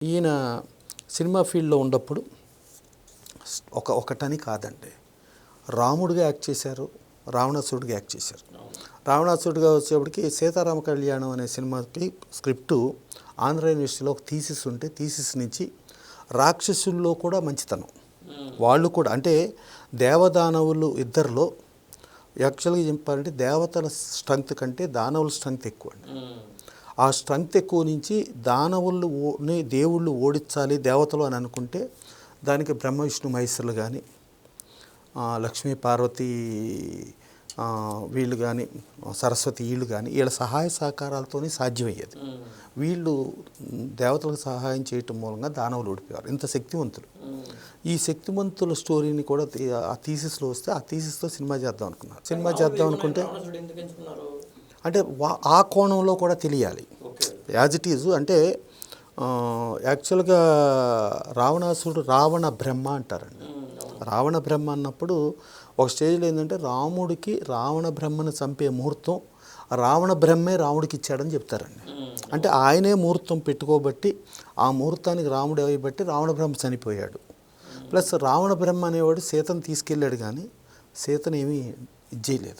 ఈయన సినిమా ఫీల్డ్లో ఉన్నప్పుడు ఒకటని కాదండి, రాముడిగా యాక్ట్ చేశారు, రావణాసురుడిగా యాక్ట్ చేశారు. రావణాసురుడిగా వచ్చేప్పటికి సీతారామ కళ్యాణం అనే సినిమాకి స్క్రిప్టు ఆంధ్ర యూనివర్సిటీలో ఒక థీసిస్ ఉంటే థీసిస్ నుంచి రాక్షసుల్లో కూడా మంచితనం, వాళ్ళు కూడా అంటే దేవదానవులు ఇద్దరిలో యాక్చువల్గా చెప్పాలంటే దేవతల స్ట్రెంగ్త్ కంటే దానవుల స్ట్రెంగ్త్ ఎక్కువ అండి. ఆ స్ట్రెంగ్త్ ఎక్కువ నుంచి దానవుల్ని దేవుళ్ళు ఓడించాలి దేవతలు అని అనుకుంటే దానికి బ్రహ్మ విష్ణు మహేశ్వరులు కానీ లక్ష్మీ పార్వతి వీళ్ళు కానీ సరస్వతి వీళ్ళు కానీ వీళ్ళ సహాయ సహకారాలతోనే సాధ్యమయ్యేది. వీళ్ళు దేవతలకు సహాయం చేయటం మూలంగా దానవులు ఓడిపోయారు. ఇంత శక్తివంతులు. ఈ శక్తివంతుల స్టోరీని కూడా ఆ థీసిస్లో వస్తే ఆ థీసిస్తో సినిమా చేద్దాం అనుకున్నారు. సినిమా చేద్దాం అనుకుంటే అంటే ఆ కోణంలో కూడా తెలియాలి. యాజ్ ఇట్ ఈజ్ అంటే యాక్చువల్గా రావణాసురుడు రావణ బ్రహ్మ అంటారండి. రావణ బ్రహ్మ అన్నప్పుడు ఒక స్టేజ్లో ఏంటంటే రాముడికి రావణ బ్రహ్మను చంపే ముహూర్తం రావణ బ్రహ్మే రాముడికి ఇచ్చాడని చెప్తారండి. అంటే ఆయనే ముహూర్తం పెట్టుకోబట్టి ఆ ముహూర్తానికి రాముడు అయ్యబట్టి రావణ బ్రహ్మ చనిపోయాడు. ప్లస్ రావణ బ్రహ్మ అనేవాడు సీతను తీసుకెళ్ళాడు కానీ సీతను ఏమీ ఇది చేయలేదు.